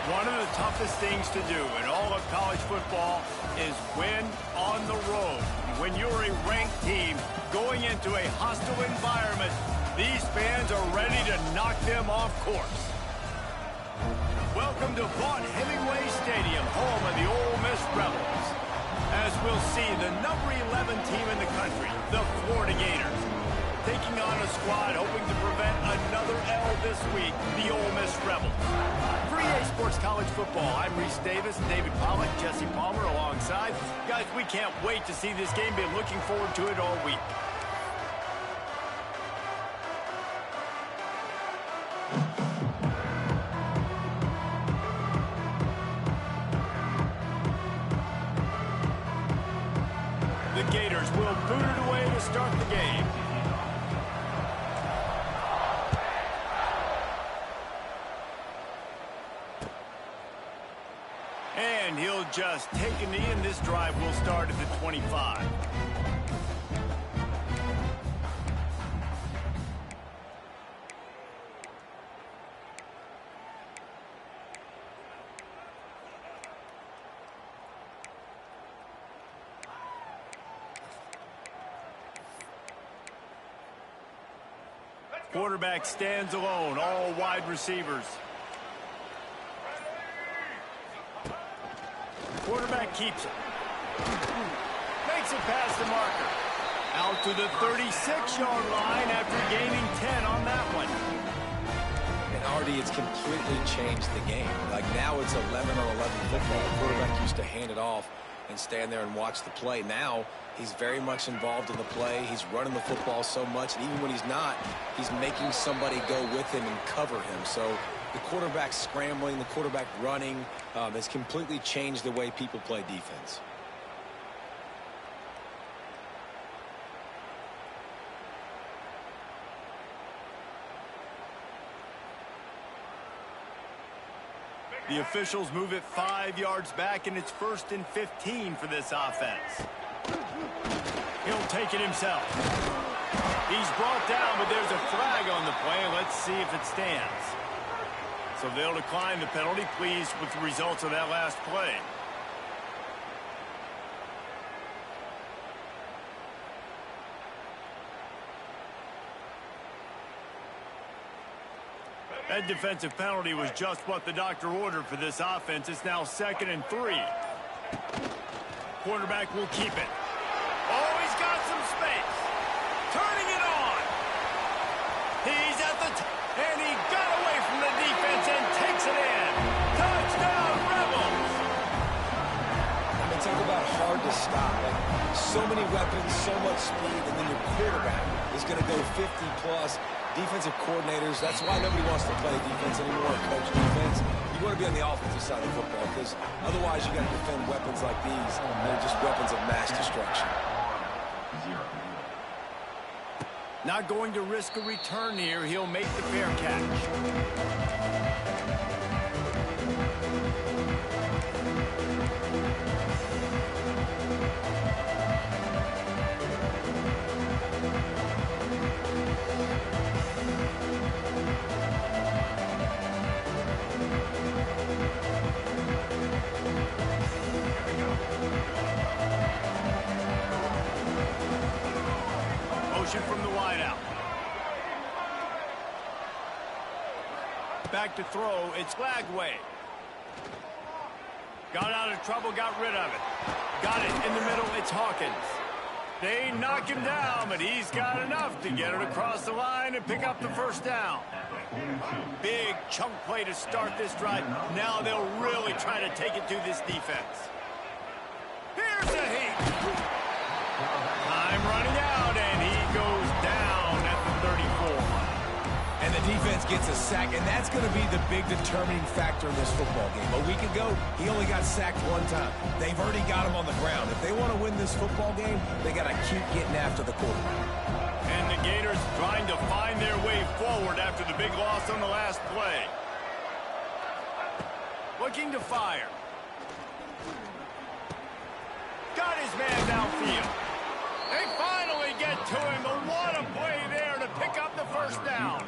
One of the toughest things to do in all of college football is win on the road. When you're a ranked team going into a hostile environment, these fans are ready to knock them off course. Welcome to Vaught Hemingway Stadium, home of the Ole Miss Rebels. As we'll see, the number 11 team in the country, the Florida Gators, taking on a squad hoping to prevent another L this week, the Ole Miss Rebels. For EA Sports College Football, I'm Reese Davis, David Pollack, Jesse Palmer alongside. Guys, we can't wait to see this game. Been looking forward to it all week. The Gators will boot it away to start the game. And he'll just take a knee, and this drive will start at the 25. Quarterback stands alone, all wide receivers. Quarterback keeps it. Makes it past the marker. Out to the 36-yard line after gaining 10 on that one. And Artie, it's completely changed the game. Like now it's 11 on 11 football. The quarterback used to hand it off and stand there and watch the play. Now he's very much involved in the play. He's running the football so much, and even when he's not, he's making somebody go with him and cover him. So the quarterback scrambling, the quarterback running has completely changed the way people play defense. The officials move it 5 yards back, and it's 1st and 15 for this offense. He'll take it himself. He's brought down, but there's a flag on the play. Let's see if it stands. So they'll decline the penalty. Pleased with the results of that last play. That defensive penalty was just what the doctor ordered for this offense. It's now 2nd and 3. Quarterback will keep it. Oh, he's got some space. Turning it on. He's at the and he got away from the defense and takes it in. Touchdown, Rebels. I mean, talk about hard to stop. Like, so many weapons, so much speed, and then your quarterback is going to go 50-plus. Defensive coordinators, that's why nobody wants to play defense anymore, coach defense. You want to be on the offensive side of football because otherwise you got to defend weapons like these, and they're just weapons of mass destruction. Not going to risk a return here. He'll make the fair catch. From the wideout. Back to throw. It's Lagway. Got out of trouble, got rid of it. Got it in the middle. It's Hawkins. They knock him down, but he's got enough to get it across the line and pick up the first down. Big chunk play to start this drive. Now they'll really try to take it to this defense. Here's a heat. Time running out, and he goes down at the 34. And the defense gets a sack, and that's going to be the big determining factor in this football game. A week ago, he only got sacked one time. They've already got him on the ground. If they want to win this football game, they got to keep getting after the quarterback. And the Gators trying to find their way forward after the big loss on the last play. Looking to fire. Got his man downfield. They finally get to him, but what a play there to pick up the first down.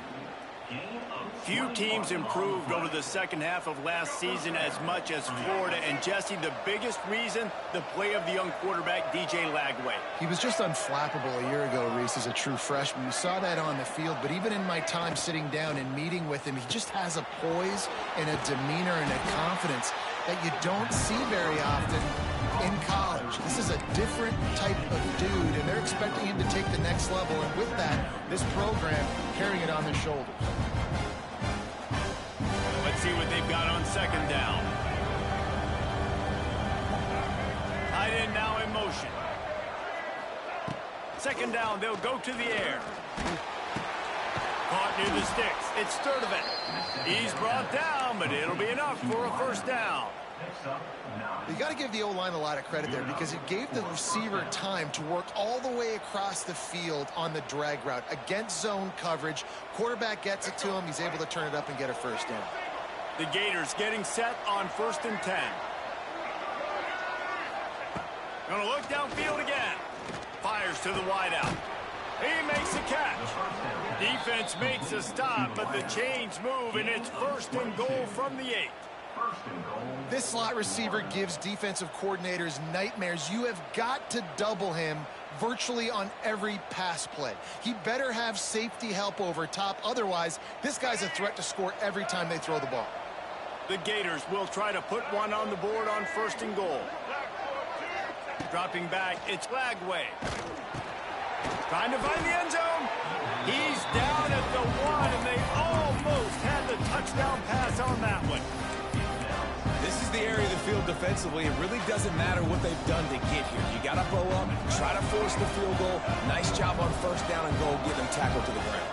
Few teams improved over the second half of last season as much as Florida. And, Jesse, the biggest reason, the play of the young quarterback, DJ Lagway. He was just unflappable a year ago, Reese, as a true freshman. You saw that on the field, but even in my time sitting down and meeting with him, he just has a poise and a demeanor and a confidence that you don't see very often in college. This is a different type of dude, and they're expecting him to take the next level. And with that, this program carrying it on their shoulders. Let's see what they've got on second down. Tight end now in motion. Second down, they'll go to the air. Caught near the sticks. It's Sturdivant. He's brought down, but it'll be enough for a first down. You got to give the O-line a lot of credit there because it gave the receiver time to work all the way across the field on the drag route against zone coverage. Quarterback gets it to him. He's able to turn it up and get a first down. The Gators getting set on 1st and 10. Gonna look downfield again. Fires to the wideout. He makes a catch. Defense makes a stop, but the chains move, and it's 1st and goal from the 8. This slot receiver gives defensive coordinators nightmares. You have got to double him virtually on every pass play. He better have safety help over top. Otherwise, this guy's a threat to score every time they throw the ball. The Gators will try to put one on the board on 1st and goal. Dropping back, it's Lagway. Trying to find the end zone. He's down at the 1, and they almost had the touchdown pass on that one. This is the area of the field defensively. It really doesn't matter what they've done to get here. You got to bow up, try to force the field goal. Nice job on 1st down and goal, get them tackled to the ground.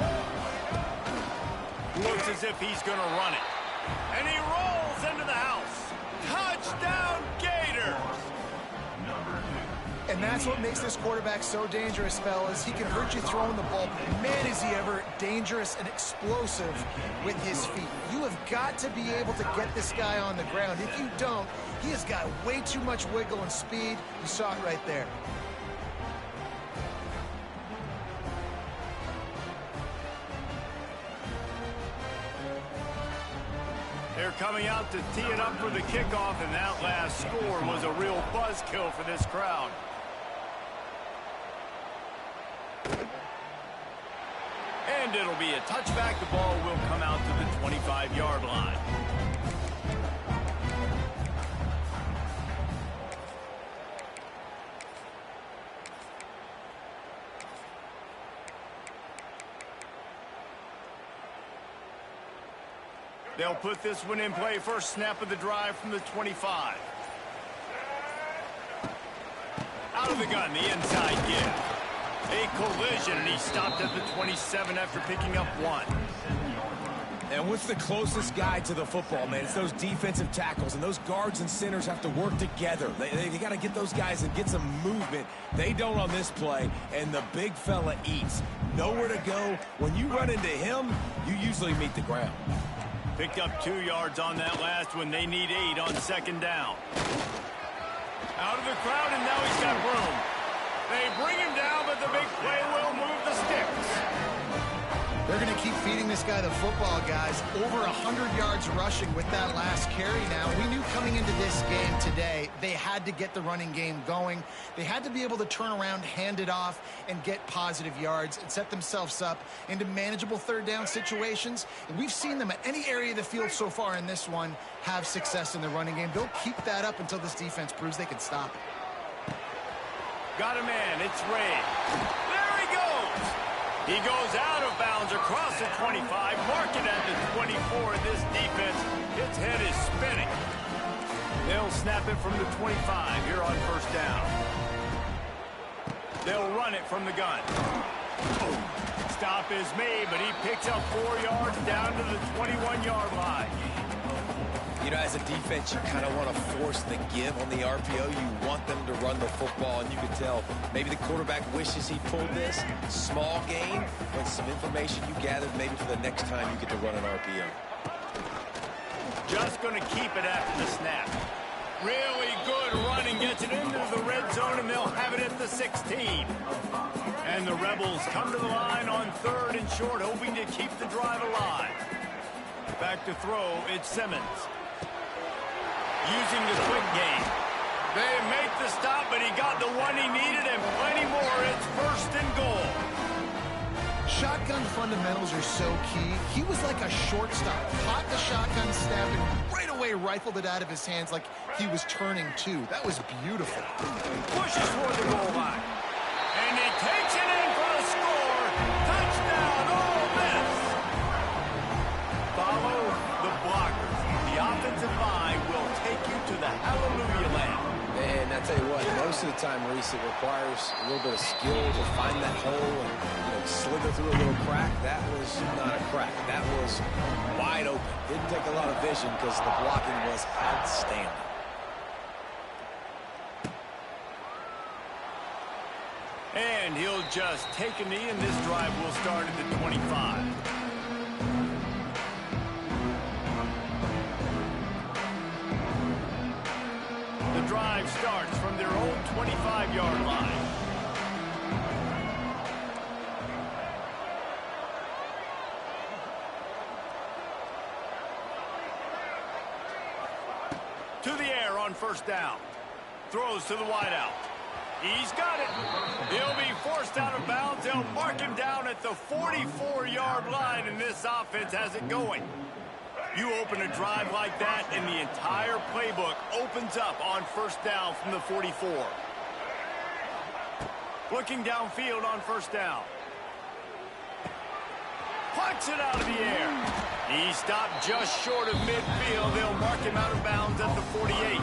Looks as if he's going to run it. And he rolls into the house. Touchdown, Gators! And that's what makes this quarterback so dangerous, fellas. He can hurt you throwing the ball. Man, is he ever dangerous and explosive with his feet. You have got to be able to get this guy on the ground. If you don't, he has got way too much wiggle and speed. You saw it right there. They're coming out to tee it up for the kickoff, and that last score was a real buzzkill for this crowd. And it'll be a touchback. The ball will come out to the 25-yard line. They'll put this one in play. First snap of the drive from the 25. Out of the gun, the inside give. A collision, and he stopped at the 27 after picking up 1. And what's the closest guy to the football, man? It's those defensive tackles, and those guards and centers have to work together. They got to get those guys and get some movement. They don't on this play, and the big fella eats. Nowhere to go. When you run into him, you usually meet the ground. Picked up 2 yards on that last one. They need 8 on second down. Out of the crowd, and now he's got room. They bring him down, but the big play will move the sticks. They're going to keep feeding this guy the football, guys. Over 100 yards rushing with that last carry now. We knew coming into this game today, they had to get the running game going. They had to be able to turn around, hand it off, and get positive yards and set themselves up into manageable third down situations. And we've seen them at any area of the field so far in this one have success in the running game. They'll keep that up until this defense proves they can stop it. Got a man. It's Ray. There he goes. He goes out of bounds across the 25. Mark it at the 24. This defense, its head is spinning. They'll snap it from the 25 here on first down. They'll run it from the gun. Stop is made, but he picks up 4 yards down to the 21-yard line. You know, as a defense, you kind of want to force the give on the RPO. You want them to run the football, and you can tell maybe the quarterback wishes he pulled this. Small gain, but some information you gathered maybe for the next time you get to run an RPO. Just going to keep it after the snap. Really good running, gets it into the red zone, and they'll have it at the 16. And the Rebels come to the line on 3rd and short, hoping to keep the drive alive. Back to throw, it's Simmons. Using the quick game. They make the stop, but he got the one he needed and plenty more. It's first and goal. Shotgun fundamentals are so key. He was like a shortstop. Caught the shotgun snap and right away rifled it out of his hands like he was turning two. That was beautiful. Pushes toward the goal line. And he takes it in for the score. Touchdown, Ole Miss. Follow the blockers. The offensive line will take you to the hallelujah land. And I tell you what, most of the time, Reese, it requires a little bit of skill to find that hole and slither through a little crack. That was not a crack. That was wide open. Didn't take a lot of vision because the blocking was outstanding. And he'll just take a knee, and this drive will start at the 25. The drive starts from their own 25-yard line. To the air on first down. Throws to the wideout. He's got it. He'll be forced out of bounds. They'll mark him down at the 44-yard line, and this offense has it going. You open a drive like that, and the entire playbook opens up on first down from the 44. Looking downfield on first down. Plucks it out of the air. He stopped just short of midfield. They'll mark him out of bounds at the 48.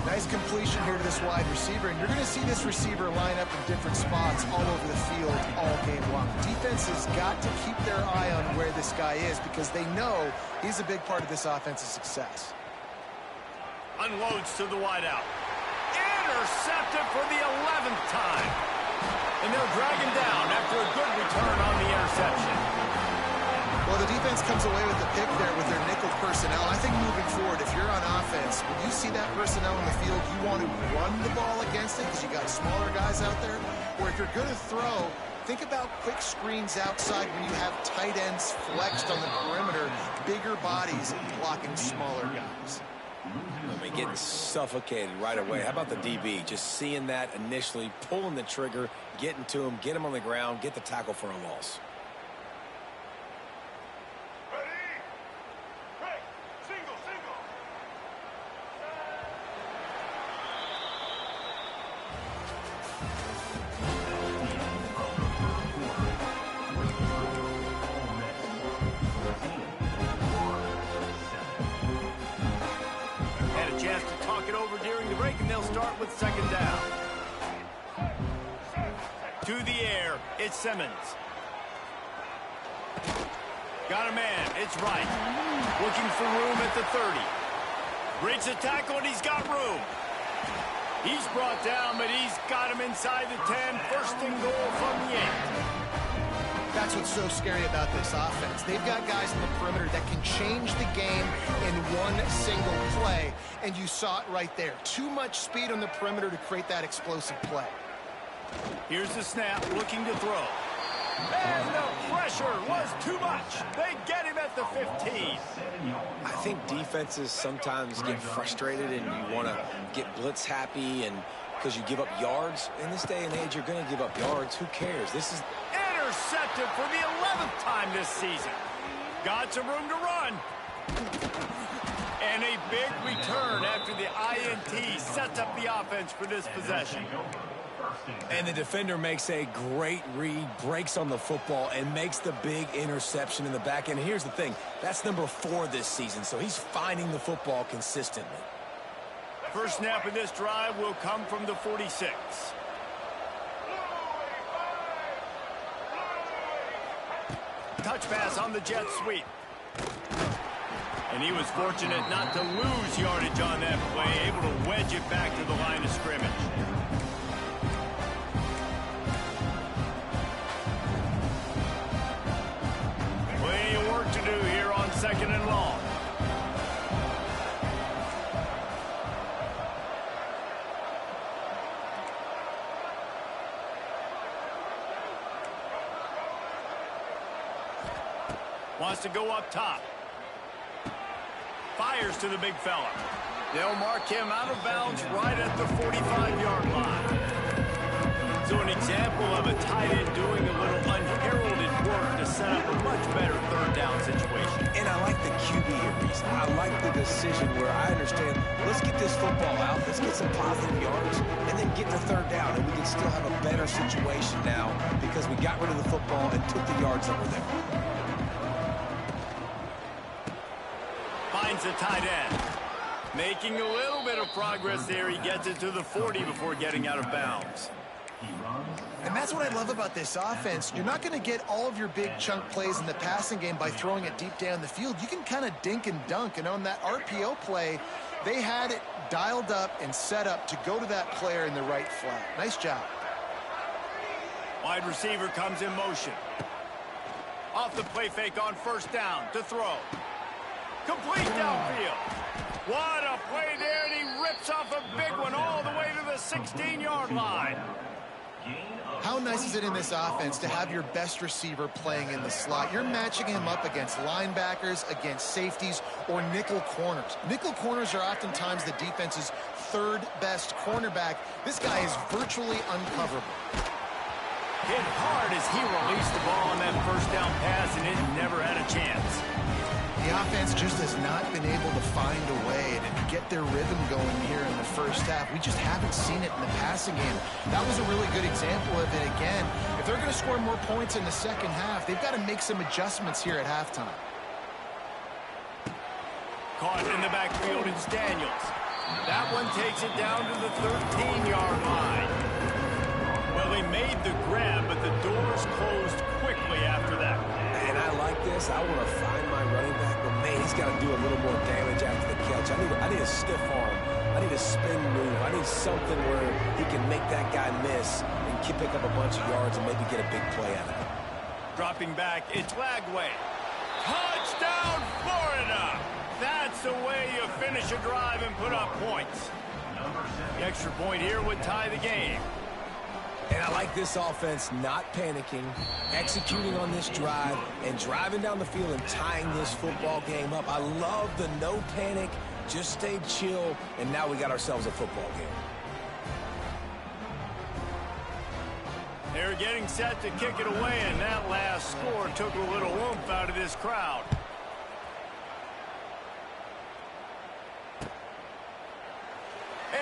Nice completion here to this wide receiver, and you're going to see this receiver line up in different spots all over the field all game long. Defense has got to keep their eye on where this guy is because they know he's a big part of this offense's success. Unloads to the wideout. Intercepted for the 11th time. And they'll drag him down after a good return on the interception. Well, the defense comes away with the pick there with their nickel personnel. I think moving forward, if you're on offense, when you see that personnel in the field, you want to run the ball against it because you got smaller guys out there. Or if you're going to throw, think about quick screens outside when you have tight ends flexed on the perimeter, bigger bodies blocking smaller guys. I mean, getting suffocated right away. How about the DB? Just seeing that initially, pulling the trigger, getting to him, get him on the ground, get the tackle for a loss. With second down. To the air, it's Simmons. Got a man, it's right. Looking for room at the 30. Breaks a tackle and he's got room. He's brought down, but he's got him inside the 10. First and goal from the 8. That's what's so scary about this offense. They've got guys in the perimeter that can change the game in one single play, and you saw it right there. Too much speed on the perimeter to create that explosive play. Here's the snap, looking to throw. And the pressure was too much. They get him at the 15. I think defenses sometimes get frustrated and you want to get blitz happy and because you give up yards. In this day and age, you're going to give up yards. Who cares? This is intercepted for the 11th time this season. Got some room to run. And a big return after the INT sets up the offense for this possession. And the defender makes a great read, breaks on the football, and makes the big interception in the back end. Here's the thing. That's number 4 this season, so he's finding the football consistently. First snap of this drive will come from the 46. Touch pass on the jet sweep. And he was fortunate not to lose yardage on that play, able to wedge it back to the line of scrimmage. Plenty of work to do here on second and long. Wants to go up top. Fires to the big fella. They'll mark him out of bounds right at the 45-yard line. So an example of a tight end doing a little unheralded work to set up a much better third down situation. And I like the QB here, Reese. I like the decision where I understand, let's get this football out, let's get some positive yards, and then get to third down, and we can still have a better situation now because we got rid of the football and took the yards that were there. Finds the tight end. Making a little bit of progress there. He gets it to the 40 before getting out of bounds. And that's what I love about this offense. You're not going to get all of your big chunk plays in the passing game by throwing it deep down the field. You can kind of dink and dunk. And on that RPO play, they had it dialed up and set up to go to that player in the right flat. Nice job. Wide receiver comes in motion. Off the play fake on first down to throw. Complete downfield. What a play there, and he rips off a big one all the way to the 16-yard line. How nice is it in this offense to have your best receiver playing in the slot? You're matching him up against linebackers, against safeties, or nickel corners. Nickel corners are oftentimes the defense's third best cornerback. This guy is virtually uncoverable. Hit hard as he released the ball on that first down pass, and it never had a chance. The offense just has not been able to find a way to get their rhythm going here in the first half. We just haven't seen it in the passing game. That was a really good example of it again. If they're going to score more points in the second half, they've got to make some adjustments here at halftime. Caught in the backfield, it's Daniels. That one takes it down to the 13-yard line. Well, they made the grab, but the doors closed quickly after that. And I like this. I want to find my running back, but man, he's got to do a little more damage after the catch. I need a stiff arm. I need a spin move. I need something where he can make that guy miss and pick up a bunch of yards and maybe get a big play out of it. Dropping back, it's Lagway. Touchdown, Florida! That's the way you finish a drive and put up points. The extra point here would tie the game. And I like this offense not panicking, executing on this drive, and driving down the field and tying this football game up. I love the no panic, just stay chill, and now we got ourselves a football game. They're getting set to kick it away, and that last score took a little oomph out of this crowd.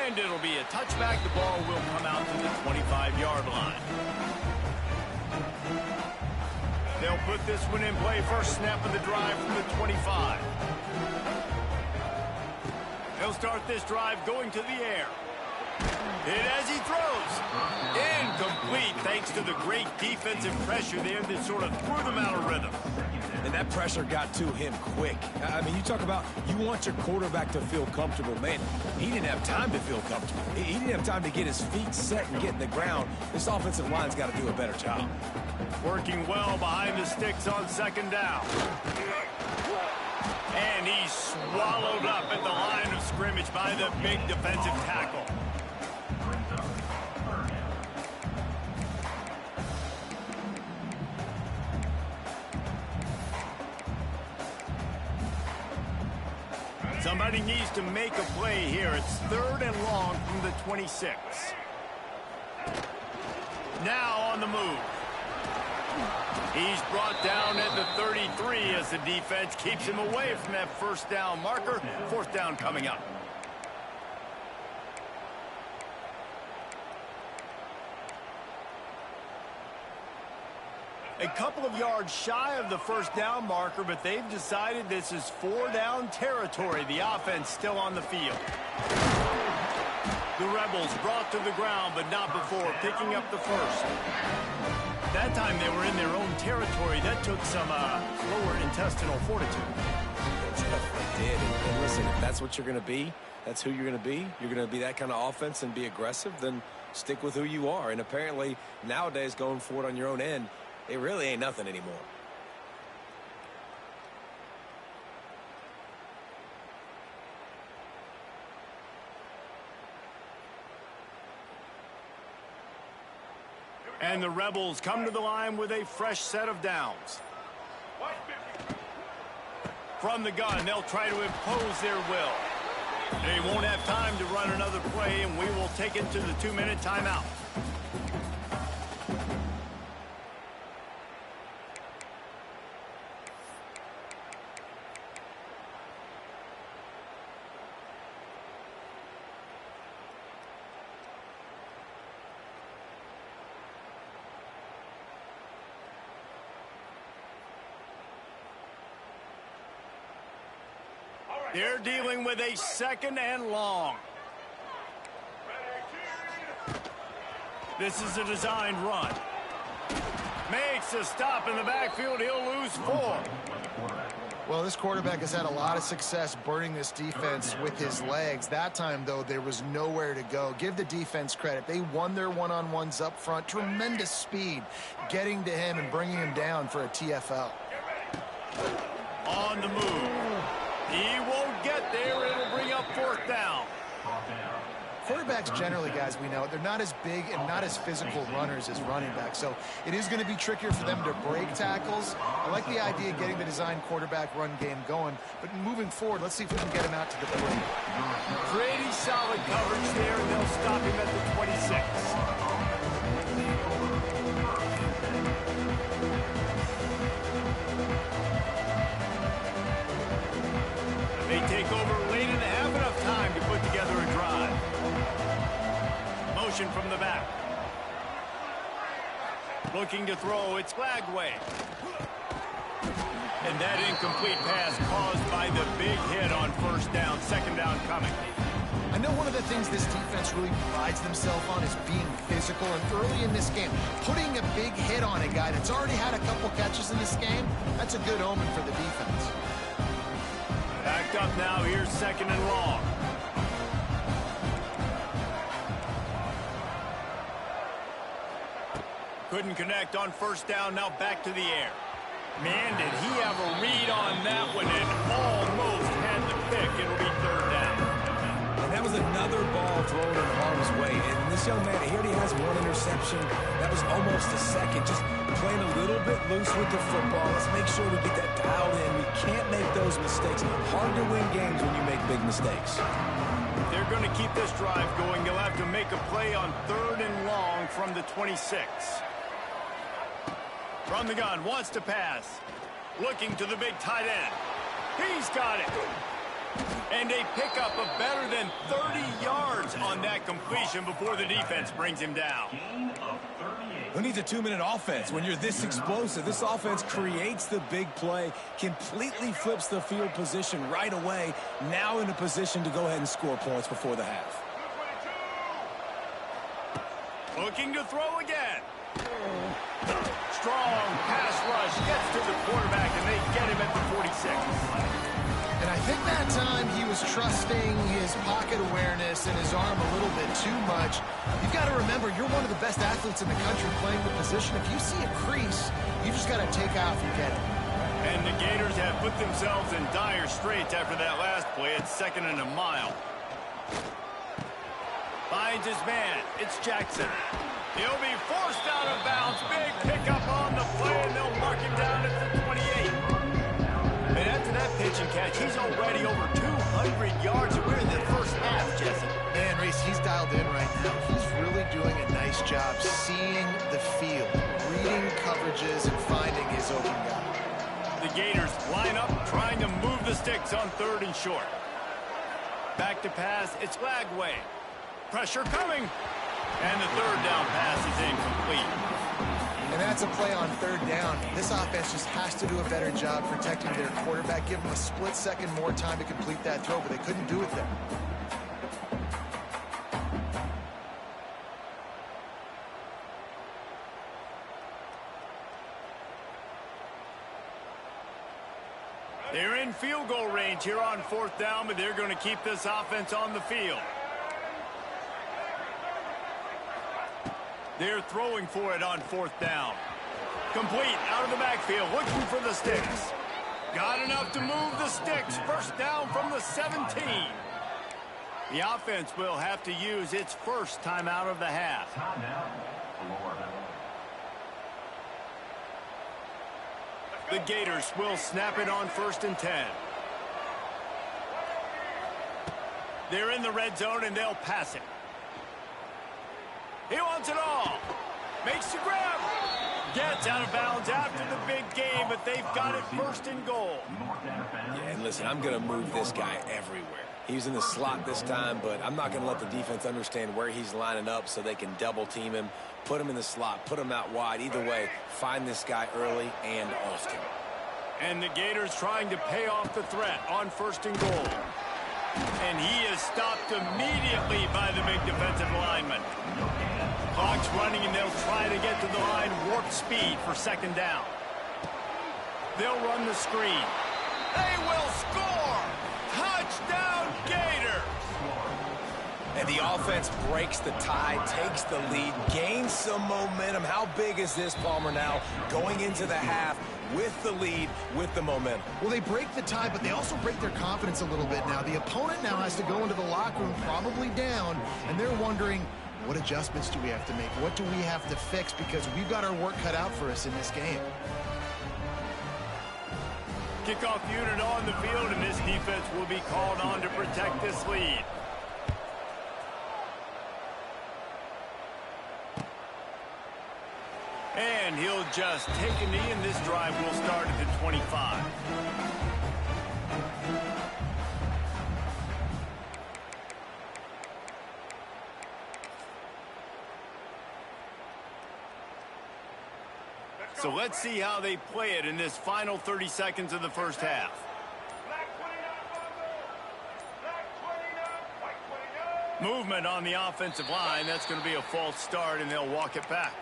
And it'll be a touchback. The ball will come out to the 25-yard line. They'll put this one in play. First snap of the drive from the 25. They'll start this drive going to the air. Hit as he throws. Incomplete thanks to the great defensive pressure there that sort of threw them out of rhythm. And that pressure got to him quick. I mean, you talk about you want your quarterback to feel comfortable. Man, he didn't have time to feel comfortable. He didn't have time to get his feet set and get in the ground. This offensive line's got to do a better job. Working well behind the sticks on second down. And he's swallowed up at the line of scrimmage by the big defensive tackle. Somebody needs to make a play here. It's third and long from the 26. Now on the move. He's brought down at the 33 as the defense keeps him away from that first down marker. Fourth down coming up. A couple of yards shy of the first down marker, but they've decided this is four-down territory. The offense still on the field. The Rebels brought to the ground, but not before picking up the first. That time they were in their own territory. That took some lower intestinal fortitude. It definitely did. And listen, if that's what you're going to be, that's who you're going to be. You're going to be that kind of offense and be aggressive, then stick with who you are. And apparently, nowadays, going for it on your own end, it really ain't nothing anymore. And the Rebels come to the line with a fresh set of downs. From the gun, they'll try to impose their will. They won't have time to run another play, and we will take it to the 2-minute timeout. They're dealing with a 2nd and long. This is a designed run. Makes a stop in the backfield. He'll lose 4. Well, this quarterback has had a lot of success burning this defense with his legs. That time, though, there was nowhere to go. Give the defense credit. They won their one-on-ones up front. Tremendous speed getting to him and bringing him down for a TFL. On the move. He won't get there. It'll bring up 4th down. Quarterbacks generally, guys, we know, they're not as big and not as physical runners as running backs, so it is going to be trickier for them to break tackles. I like the idea of getting the design quarterback run game going, but moving forward, let's see if we can get him out to the 3. Pretty solid coverage there, and they'll stop him at the 26. They take over late and have enough time to put together a drive. Motion from the back. Looking to throw, it's Glagway. And that incomplete pass caused by the big hit on 1st down, 2nd down coming. I know one of the things this defense really prides themselves on is being physical, and early in this game, putting a big hit on a guy that's already had a couple catches in this game, that's a good omen for the defense. Backed up now, here's 2nd and long. Couldn't connect on 1st down, now back to the air. Man, did he have a read on that one and almost had the pick. It'll be 3rd down. And that was another ball thrown in harm's way. And this young man, he already has 1 interception. That was almost a 2nd. Just playing a little bit loose with the football. Let's make sure we get that dialed in. We can't make those mistakes. Hard to win games when you make big mistakes. They're going to keep this drive going. They'll have to make a play on 3rd and long from the 26. From the gun, wants to pass. Looking to the big tight end. He's got it. And a pickup of better than 30 yards on that completion before the defense brings him down. Who needs a 2-minute offense when you're this explosive? This offense creates the big play, completely flips the field position right away, now in a position to go ahead and score points before the half. Looking to throw again. Strong pass rush gets to the quarterback, and they get him at the 46. And I think that time he was trusting his pocket awareness and his arm a little bit too much. You've got to remember, you're one of the best athletes in the country playing the position. If you see a crease, you just got to take off and get it. And the Gators have put themselves in dire straits after that last play. It's 2nd and a mile. Finds his man. It's Jackson. He'll be forced out of bounds. Big pickup on the play, and they'll mark him down at the 28. And after that pitch and catch, he's already over 200 yards, and we're in the 1st half, Jesse. Man, Reese, he's dialed in right now. He's really doing a nice job seeing the field, reading coverages, and finding his open guy. The Gators line up, trying to move the sticks on 3rd and short. Back to pass, it's Glagway. Pressure coming. And the 3rd down pass is incomplete. And that's a play on 3rd down. This offense just has to do a better job protecting their quarterback. Give them a split second more time to complete that throw, but they couldn't do it there. They're in field goal range here on 4th down, but they're going to keep this offense on the field. They're throwing for it on 4th down. Complete out of the backfield, looking for the sticks. Got enough to move the sticks. 1st down from the 17. The offense will have to use its 1st timeout of the half. The Gators will snap it on 1st and 10. They're in the red zone, and they'll pass it. He wants it all. Makes the grab. Gets out of bounds after the big game, but they've got it first and goal. Yeah, and listen, I'm going to move this guy everywhere. He's in the slot this time, but I'm not going to let the defense understand where he's lining up so they can double team him, put him in the slot, put him out wide. Either way, find this guy early and often. And the Gators trying to pay off the threat on first and goal. And he is stopped immediately by the big defensive lineman. Clock's running, and they'll try to get to the line warp speed for second down. They'll run the screen. They will score! Touchdown, Gators! And the offense breaks the tie, takes the lead, gains some momentum. How big is this, Palmer, now going into the half with the lead, with the momentum? Well, they break the tie, but they also break their confidence a little bit now. The opponent now has to go into the locker room probably down, and they're wondering, what adjustments do we have to make? What do we have to fix? Because we've got our work cut out for us in this game. Kickoff unit on the field, and this defense will be called on to protect this lead. And he'll just take a knee, and this drive will start at the 25. So let's see how they play it in this final 30 seconds of the first half. Movement on the offensive line. That's going to be a false start, and they'll walk it back.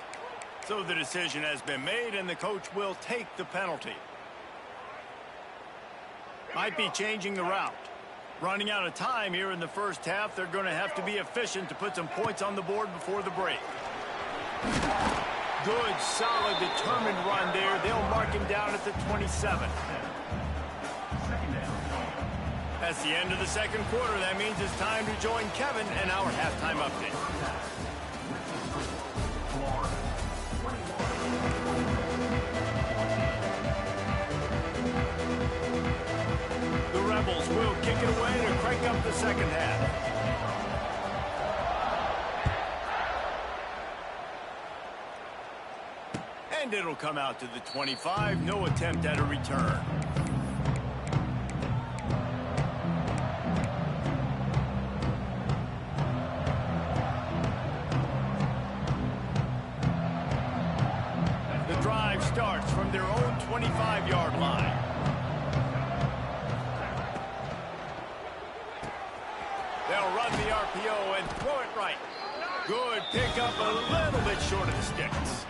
So the decision has been made, and the coach will take the penalty. Might be changing the route. Running out of time here in the first half. They're going to have to be efficient to put some points on the board before the break. Good, solid, determined run there. They'll mark him down at the 27. That's the end of the second quarter. That means it's time to join Kevin and our halftime update. The Rebels will kick it away to crank up the second half. And it'll come out to the 25. No attempt at a return. The drive starts from their own 25-yard line. They'll run the RPO and throw it right. Good pickup, a little bit short of the sticks.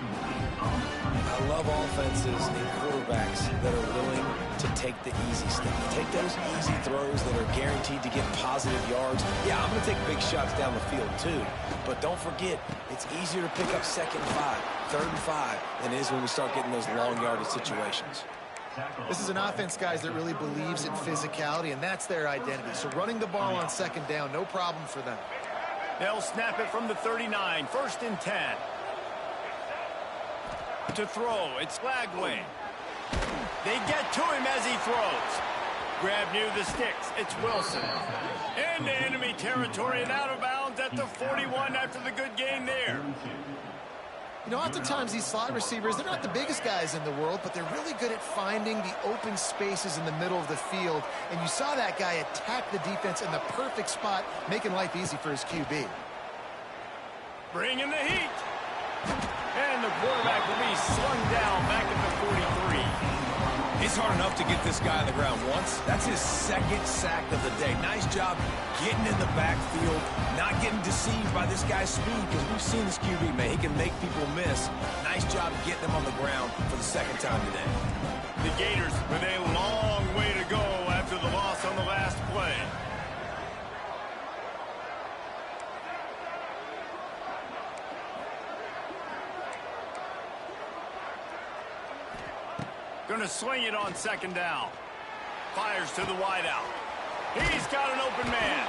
I love offenses and quarterbacks that are willing to take the easy stuff. Take those easy throws that are guaranteed to get positive yards. Yeah, I'm going to take big shots down the field too. But don't forget, it's easier to pick up second and 5, third and 5 than it is when we start getting those long yardage situations. This is an offense, guys, that really believes in physicality, and that's their identity. So running the ball on second down, no problem for them. They'll snap it from the 39, first and 10. To throw, it's Lagway. They get to him as he throws. Grab near the sticks, it's Wilson. Into enemy territory and out of bounds at the 41 after the good gain there. You know, oftentimes these slot receivers, they're not the biggest guys in the world, but they're really good at finding the open spaces in the middle of the field. And you saw that guy attack the defense in the perfect spot, making life easy for his QB. Bring in the heat. And the quarterback will be slung down back at the 43. It's hard enough to get this guy on the ground once. That's his second sack of the day. Nice job getting in the backfield, not getting deceived by this guy's speed, because we've seen this QB, man. He can make people miss. Nice job getting him on the ground for the second time today. The Gators with a long way to go after the loss on the last play. Going to swing it on second down. Fires to the wideout. He's got an open man.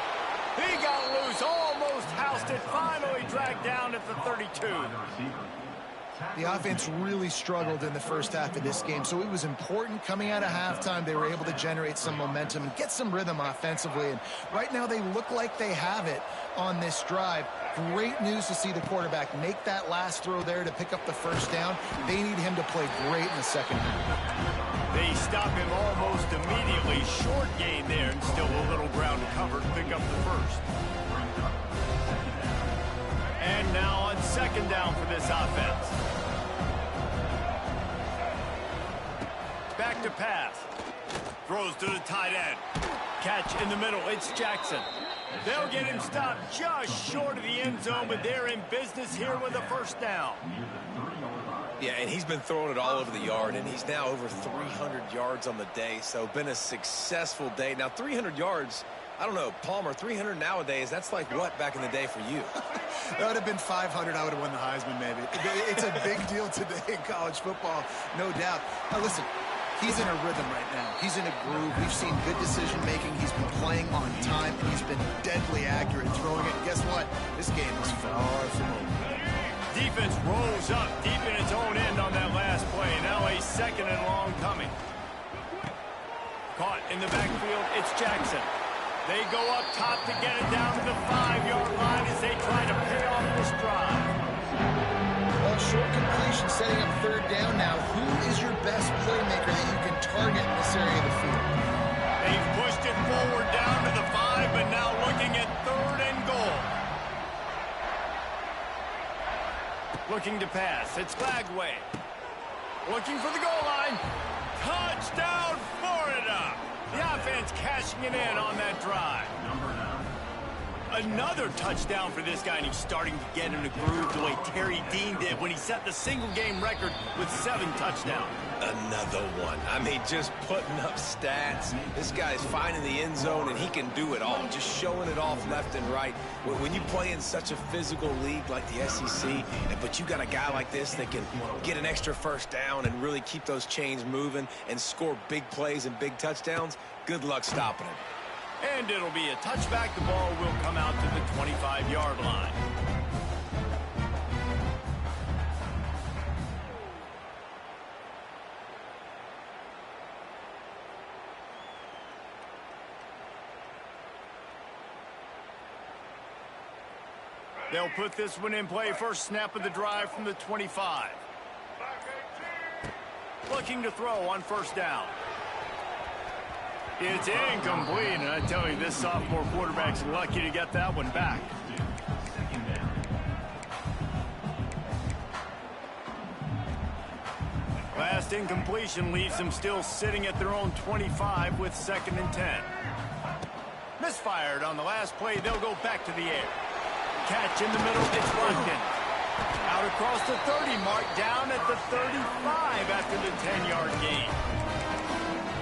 He got loose, almost housed it, finally dragged down at the 32. The offense really struggled in the first half of this game, so it was important coming out of halftime. They were able to generate some momentum and get some rhythm offensively, and right now they look like they have it on this drive. Great news to see the quarterback make that last throw there to pick up the first down. They need him to play great in the second half. They stop him almost immediately. Short gain there, and still a little ground to cover to pick up the first. And now on second down for this offense. Back to pass. Throws to the tight end. Catch in the middle. It's Jackson. They'll get him stopped just short of the end zone, but they're in business here with a first down. Yeah, and he's been throwing it all over the yard, and he's now over 300 yards on the day, so been a successful day. Now, 300 yards, I don't know, Palmer, 300 nowadays, that's like what back in the day for you? That would have been 500. I would have won the Heisman, maybe. It's a big deal today in college football, no doubt. Now, listen, he's in a rhythm right now. He's in a groove. We've seen good decision-making. He's been playing on time. He's been deadly accurate throwing it. And guess what? This game is far from over. Defense rolls up deep in its own end on that last play. Now a second and long coming. Caught in the backfield, it's Jackson. They go up top to get it down to the 5-yard line as they try to pay off this drive. Well, short completion setting up third down now. Who is your best playmaker that you can target in this area of the field? They've pushed it forward down to the 5, but now looking at third and goal. Looking to pass. It's Lagway. Looking for the goal line. Touchdown, Florida. The offense cashing it in on that drive. Another touchdown for this guy, and he's starting to get in a groove the way Terry Dean did when he set the single-game record with 7 touchdowns. Another one. I mean, just putting up stats. This guy's finding the end zone, and he can do it all, just showing it off left and right. When you play in such a physical league like the SEC, but you got a guy like this that can get an extra first down and really keep those chains moving and score big plays and big touchdowns, good luck stopping him. And it'll be a touchback. The ball will come out to the 25-yard line. They'll put this one in play. First snap of the drive from the 25. Looking to throw on first down. It's incomplete, and I tell you, this sophomore quarterback's lucky to get that one back. Last incompletion leaves them still sitting at their own 25 with 2nd and 10. Misfired on the last play. They'll go back to the air. Catch in the middle. It's Lumpkin. Out across the 30 mark, down at the 35 after the 10-yard gain.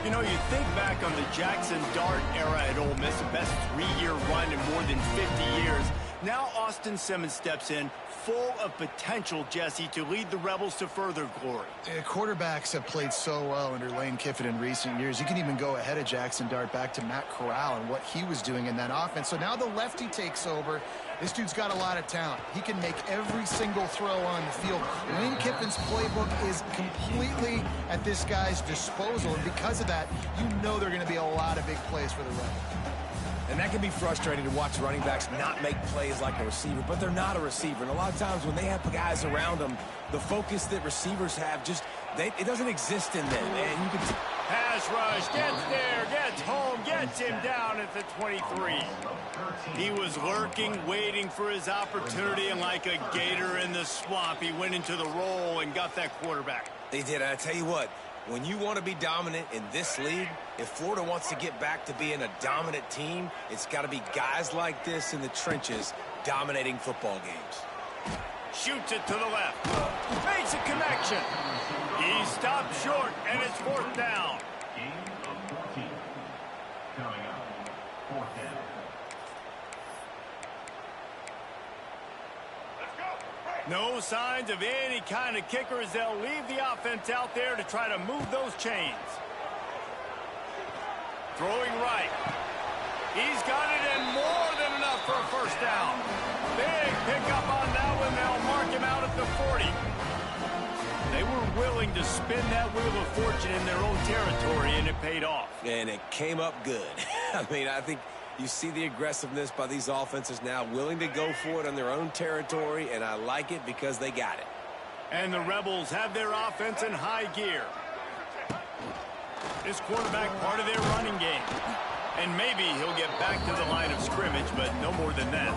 You know, you think back on the Jackson Dart era at Ole Miss, the best 3-year run in more than 50 years. Now Austin Simmons steps in, full of potential, Jesse, to lead the Rebels to further glory. Quarterbacks have played so well under Lane Kiffin in recent years. You can even go ahead of Jackson Dart back to Matt Corral and what he was doing in that offense. So now the lefty takes over. This dude's got a lot of talent. He can make every single throw on the field. Lane Kiffin's playbook is completely at this guy's disposal, and because of that, you know there are going to be a lot of big plays for the Rebels. And that can be frustrating to watch running backs not make plays like a receiver, but they're not a receiver. And a lot of times when they have guys around them, the focus that receivers have it doesn't exist in them. And you can pass rush, gets there, gets home, gets him down at the 23. He was lurking, waiting for his opportunity, and like a gator in the swamp, he went into the roll and got that quarterback. They did. I tell you what, when you want to be dominant in this league, if Florida wants to get back to being a dominant team, it's got to be guys like this in the trenches dominating football games. Shoots it to the left. Makes a connection. He stopped short, and it's 4th down. No signs of any kind of kicker as they'll leave the offense out there to try to move those chains. Throwing right. He's got it in more than enough for a first down. Big pickup on that one. They'll mark him out at the 40. They were willing to spin that wheel of fortune in their own territory, and it paid off. And it came up good. I mean, I think you see the aggressiveness by these offenses now, willing to go for it on their own territory, and I like it because they got it. And the Rebels have their offense in high gear. This quarterback part of their running game. And maybe he'll get back to the line of scrimmage, but no more than that.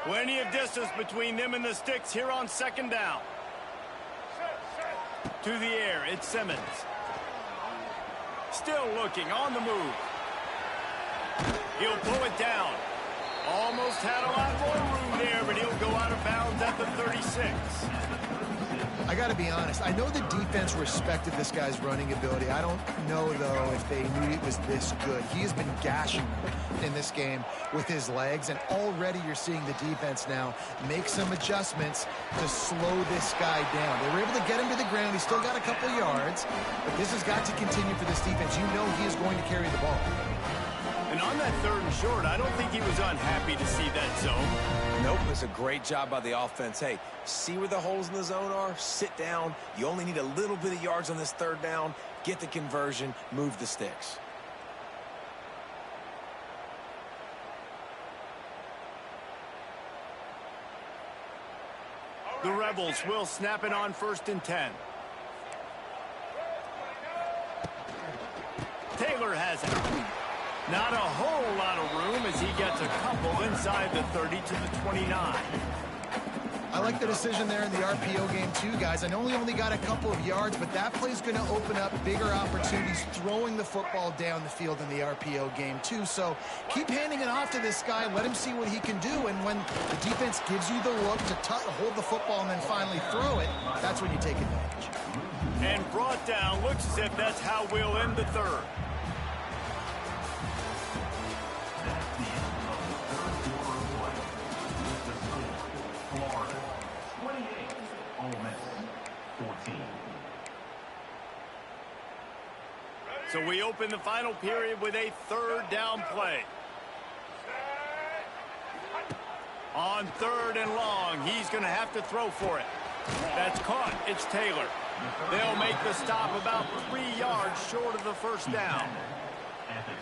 Plenty of distance between them and the sticks here on second down. To the air, it's Simmons. Still looking, on the move. He'll pull it down. Almost had a lot more room there, but he'll go out of bounds at the 36. I got to be honest. I know the defense respected this guy's running ability. I don't know, though, if they knew it was this good. He has been gashing them in this game with his legs, and already you're seeing the defense now make some adjustments to slow this guy down. They were able to get him to the ground. He's still got a couple yards, but this has got to continue for this defense. You know he is going to carry the ball. And on that 3rd and short, I don't think he was unhappy to see that zone. Nope, it's a great job by the offense. Hey, see where the holes in the zone are? Sit down. You only need a little bit of yards on this 3rd down. Get the conversion. Move the sticks. The Rebels will snap it on 1st and 10. Taylor has it. Not a whole lot of room as he gets a couple inside the 30 to the 29. I like the decision there in the RPO game too, guys. I know he only got a couple of yards, but that play's going to open up bigger opportunities throwing the football down the field in the RPO game too. So keep handing it off to this guy. Let him see what he can do. And when the defense gives you the look to hold the football and then finally throw it, that's when you take advantage. And brought down. Looks as if that's how we'll end the 3rd. So we open the final period with a 3rd down play. On 3rd and long, he's going to have to throw for it. That's caught. It's Taylor. They'll make the stop about 3 yards short of the 1st down.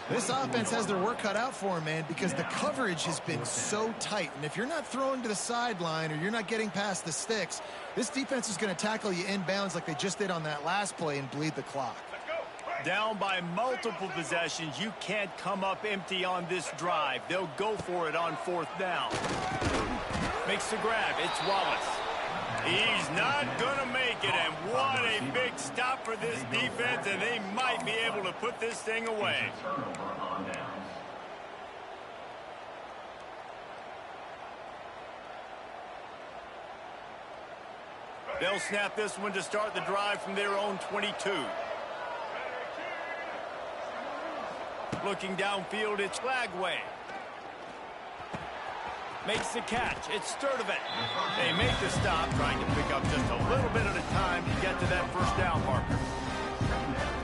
This offense has their work cut out for them, man, because the coverage has been so tight. And if you're not throwing to the sideline or you're not getting past the sticks, this defense is going to tackle you inbounds like they just did on that last play and bleed the clock. Down by multiple possessions, you can't come up empty on this drive. They'll go for it on 4th down. Makes the grab. It's Wallace. He's not going to make it, and what a big stop for this defense, and they might be able to put this thing away. They'll snap this one to start the drive from their own 22. Looking downfield, it's Flagway. Makes the catch. It's Sturdivant. They make the stop, trying to pick up just a little bit at a time to get to that 1st down marker.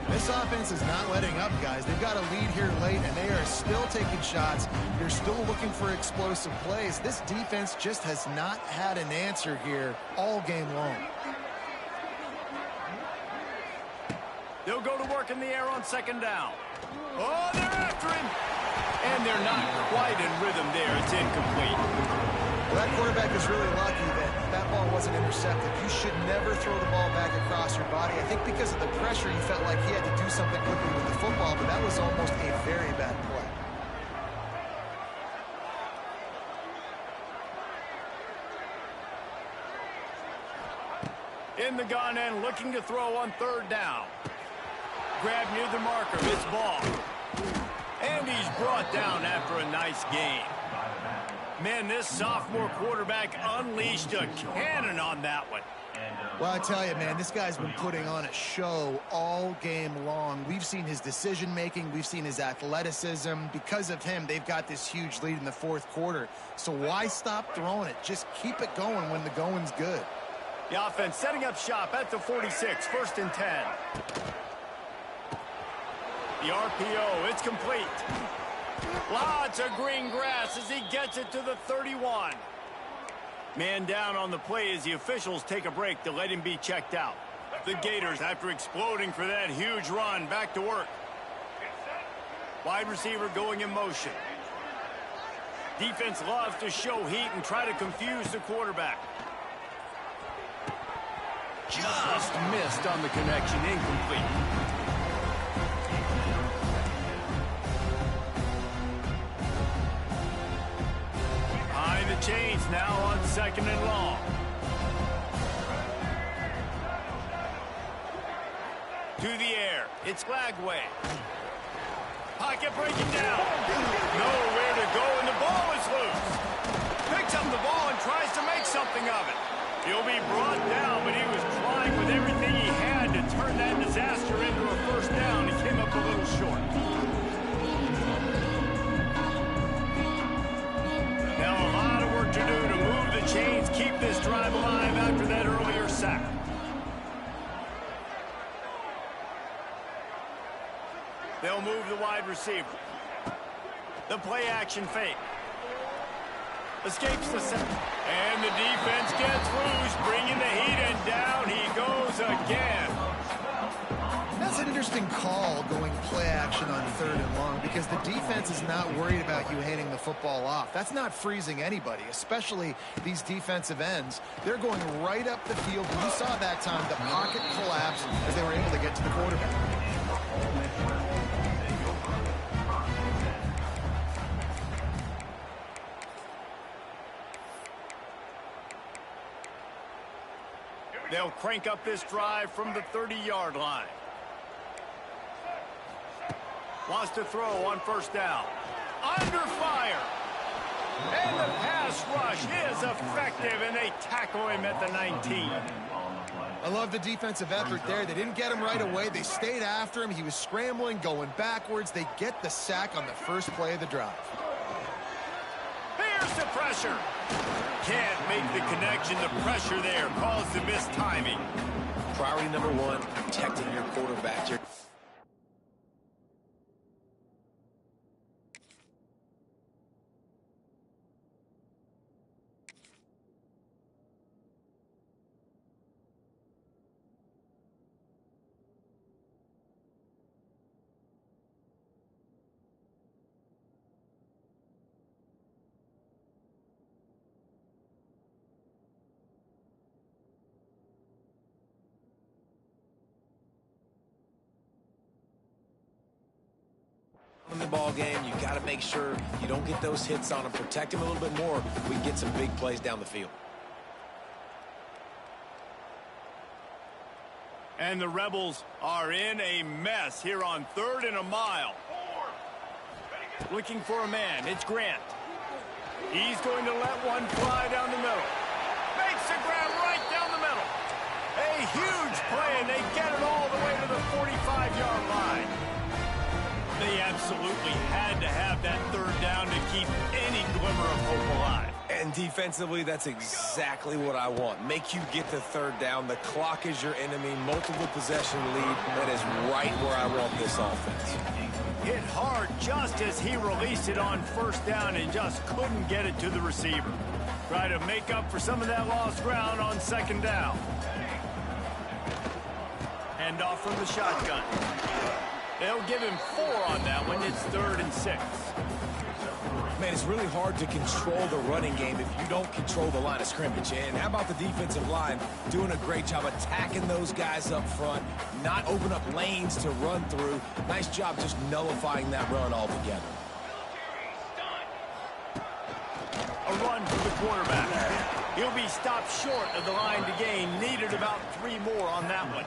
This offense is not letting up, guys. They've got a lead here late, and they are still taking shots. They're still looking for explosive plays. This defense just has not had an answer here all game long. They'll go to work in the air on 2nd down. Oh, they're after him. And they're not quite in rhythm there. It's incomplete. Well, that quarterback is really lucky that that ball wasn't intercepted. You should never throw the ball back across your body. I think because of the pressure, he felt like he had to do something quickly with the football, but that was almost a very bad play. In the gun end, looking to throw on 3rd down. Grab near the marker, it's ball. And he's brought down after a nice gain. Man, this sophomore quarterback unleashed a cannon on that one. Well, I tell you, man, this guy's been putting on a show all game long. We've seen his decision-making. We've seen his athleticism. Because of him, they've got this huge lead in the 4th quarter. So why stop throwing it? Just keep it going when the going's good. The offense setting up shop at the 46, 1st and 10. The RPO, it's complete. Lots of green grass as he gets it to the 31. Man down on the play as the officials take a break to let him be checked out. The Gators, after exploding for that huge run, back to work. Wide receiver going in motion. Defense loves to show heat and try to confuse the quarterback. Just missed on the connection, incomplete. Behind the chains now on 2nd and long. To the air, it's Lagway. Pocket breaking down. Nowhere to go, and the ball is loose. Picks up the ball and tries to make something of it. He'll be brought down, but he was trying with everything he had to turn that disaster into a first down. He came up a little short. Now a lot of work to do to move the chains, keep this drive alive after that earlier sack. They'll move the wide receiver. The play action fake. Escapes the center. And the defense gets loose, bringing the heat, and down he goes again. That's an interesting call, going play action on 3rd and long, because the defense is not worried about you handing the football off. That's not freezing anybody, especially these defensive ends. They're going right up the field. You saw that time the pocket collapse as they were able to get to the quarterback. They'll crank up this drive from the 30-yard line. Wants to throw on 1st down. Under fire. And the pass rush is effective, and they tackle him at the 19. I love the defensive effort there. They didn't get him right away. They stayed after him. He was scrambling, going backwards. They get the sack on the first play of the drive. Here's the pressure. Can't make the connection. The pressure there caused the missed timing. Priority number 1, protecting your quarterback. In the ball game, you got to make sure you don't get those hits on him. Protect him a little bit more. We can get some big plays down the field. And the Rebels are in a mess here on 3rd and a mile. Looking for a man. It's Grant. He's going to let one fly down the middle. Makes the grab right down the middle. A huge play, and they get it all the way to the 45-yard line. They absolutely had to have that 3rd down to keep any glimmer of hope alive. And defensively, that's exactly what I want. Make you get the 3rd down. The clock is your enemy. Multiple possession lead. That is right where I want this offense. Hit hard just as he released it on 1st down and just couldn't get it to the receiver. Try to make up for some of that lost ground on 2nd down. Hand off from the shotgun. They'll give him 4 on that one. It's 3rd and 6. Man, it's really hard to control the running game if you don't control the line of scrimmage. And how about the defensive line doing a great job attacking those guys up front, not open up lanes to run through. Nice job just nullifying that run altogether. A run for the quarterback. He'll be stopped short of the line to gain. Needed about 3 more on that one.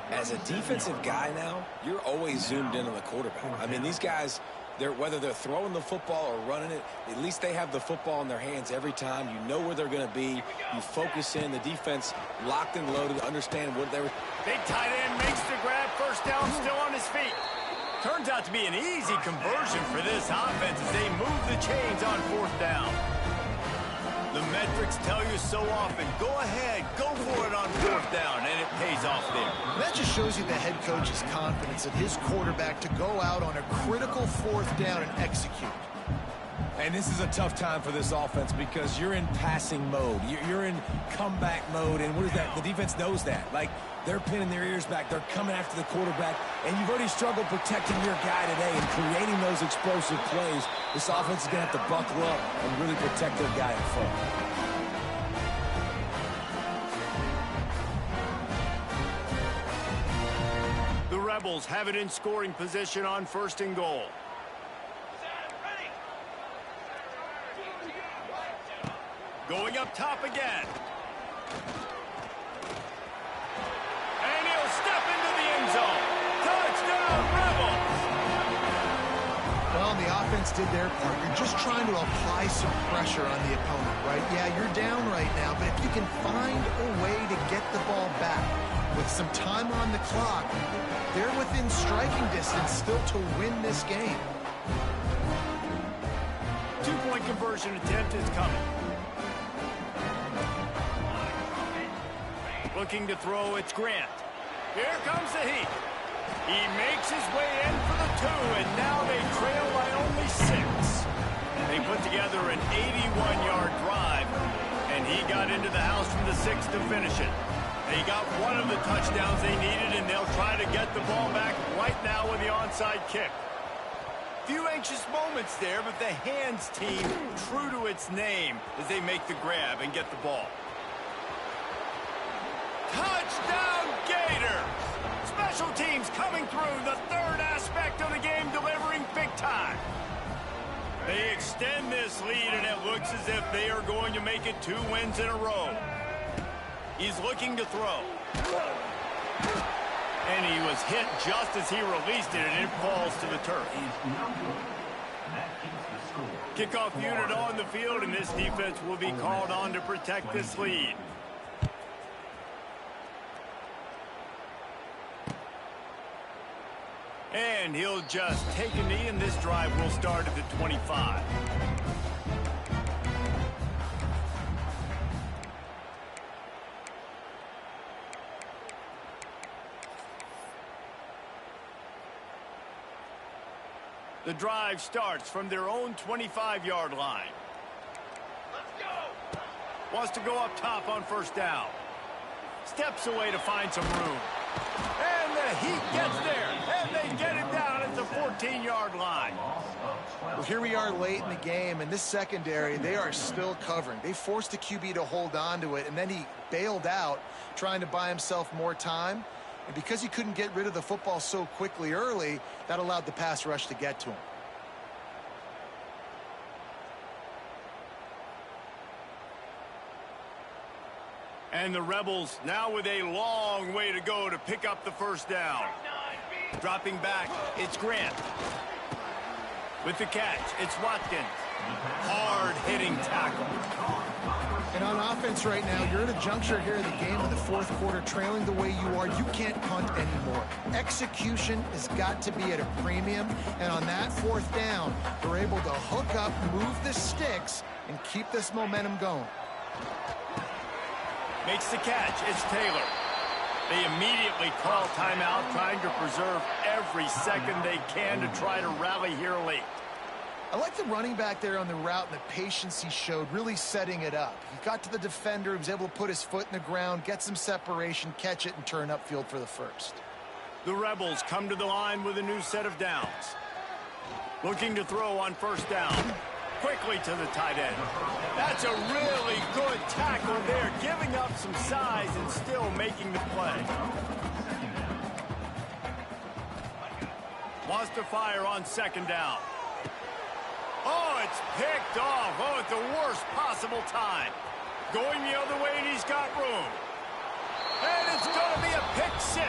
As a defensive guy now, you're always zoomed in on the quarterback. I mean, these guys, whether they're throwing the football or running it, at least they have the football in their hands every time. You know where they're going to be. You focus in. The defense locked and loaded, understand what they're... Big tight end makes the grab. 1st down, still on his feet. Turns out to be an easy conversion for this offense as they move the chains on 4th down. The metrics tell you so often, go ahead, go for it on fourth down, and it pays off there. That just shows you the head coach's confidence in his quarterback to go out on a critical fourth down and execute. And this is a tough time for this offense because you're in passing mode. You're in comeback mode, and what is that? The defense knows that. Like, they're pinning their ears back. They're coming after the quarterback, and you've already struggled protecting your guy today and creating those explosive plays. This offense is going to have to buckle up and really protect their guy in front. The Rebels have it in scoring position on 1st and goal. Going up top again. And he'll step into the end zone. Touchdown, Rebels! Well, the offense did their part. You're just trying to apply some pressure on the opponent, right? Yeah, you're down right now, but if you can find a way to get the ball back with some time on the clock, they're within striking distance still to win this game. 2-point conversion attempt is coming. Looking to throw, it's Grant. Here comes the heat. He makes his way in for the 2, and now they trail by only 6. They put together an 81-yard drive, and he got into the house from the 6 to finish it. They got one of the touchdowns they needed, and they'll try to get the ball back right now with the onside kick. Few anxious moments there, but the hands team true to its name as they make the grab and get the ball. Touchdown, Gators! Special teams coming through, the third aspect of the game, delivering big time. They extend this lead, and it looks as if they are going to make it 2 wins in a row. He's looking to throw. And he was hit just as he released it, and it falls to the turf. Kickoff unit on the field, and this defense will be called on to protect this lead. And he'll just take a knee, and this drive will start at the 25. The drive starts from their own 25-yard line. Let's go! Wants to go up top on 1st down. Steps away to find some room. And the Heat gets there, and they get it down at the 14-yard line. Well, here we are late in the game, and this secondary, they are still covering. They forced the QB to hold on to it, and then he bailed out, trying to buy himself more time. And because he couldn't get rid of the football so quickly early, that allowed the pass rush to get to him. And the Rebels now with a long way to go to pick up the 1st down. Dropping back, it's Grant. With the catch, it's Watkins. Hard-hitting tackle. And on offense right now, you're at a juncture here in the game in the 4th quarter, trailing the way you are. You can't punt anymore. Execution has got to be at a premium. And on that 4th down, they're able to hook up, move the sticks, and keep this momentum going. Makes the catch. It's Taylor. They immediately call timeout, trying to preserve every second they can to try to rally here late. I like the running back there on the route and the patience he showed, really setting it up. He got to the defender, he was able to put his foot in the ground, get some separation, catch it, and turn upfield for the 1st. The Rebels come to the line with a new set of downs. Looking to throw on 1st down. Quickly to the tight end. That's a really good tackle there, giving up some size and still making the play. Wants to fire on 2nd down. Oh, it's picked off. Oh, at the worst possible time. Going the other way, and he's got room. And it's going to be a pick 6.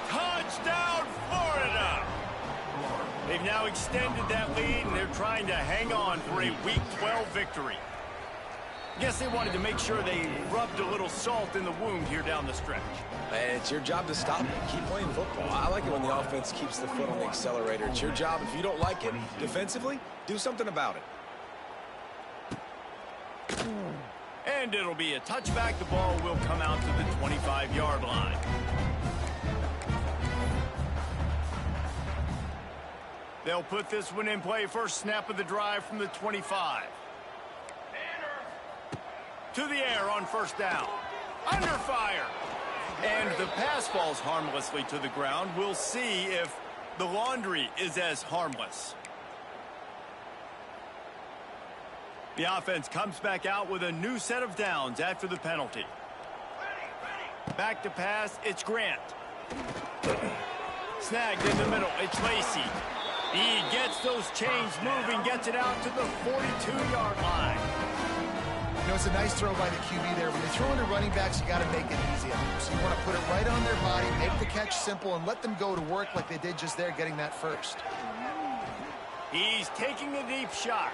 Touchdown, Florida! They've now extended that lead, and they're trying to hang on for a Week 12 victory. Guess they wanted to make sure they rubbed a little salt in the wound here down the stretch. And it's your job to stop it. Keep playing football. I like it when the offense keeps the foot on the accelerator. It's your job. If you don't like it defensively, do something about it. And it'll be a touchback. The ball will come out to the 25-yard line. They'll put this one in play. First snap of the drive from the 25. To the air on first down. Under fire. And the pass falls harmlessly to the ground. We'll see if the laundry is as harmless. The offense comes back out with a new set of downs after the penalty. Back to pass, it's Grant. Snagged in the middle, it's Lacey. He gets those chains moving, gets it out to the 42-yard line. You know, it's a nice throw by the QB there. When you're throwing to running backs, you got to make it easy on them. So you want to put it right on their body, make the catch simple, and let them go to work like they did just there, getting that first. He's taking a deep shot.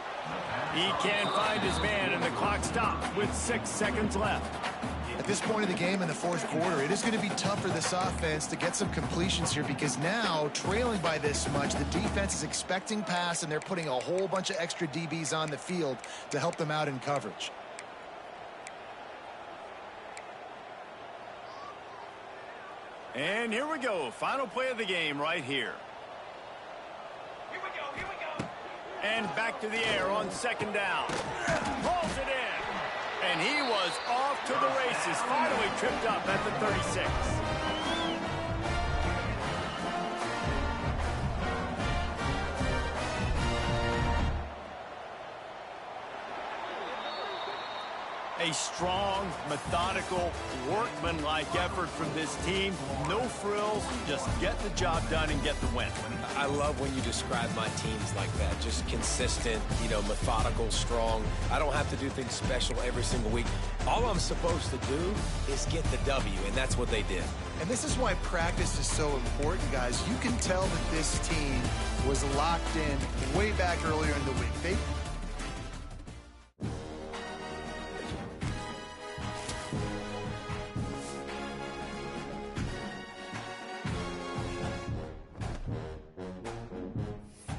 He can't find his man, and the clock stops with 6 seconds left. At this point of the game in the fourth quarter, it is going to be tough for this offense to get some completions here because now, trailing by this much, the defense is expecting pass, and they're putting a whole bunch of extra DBs on the field to help them out in coverage. And here we go. Final play of the game right here. Here we go. And back to the air on second down. Rolls it in. And he was off to the races. Finally tripped up at the 36. A strong, methodical, workman-like effort from this team. No frills, just get the job done and get the win. I love when you describe my teams like that. Just consistent, methodical, strong. I don't have to do things special every single week. All I'm supposed to do is get the W, and that's what they did. And this is why practice is so important, guys. You can tell that this team was locked in way back earlier in the week.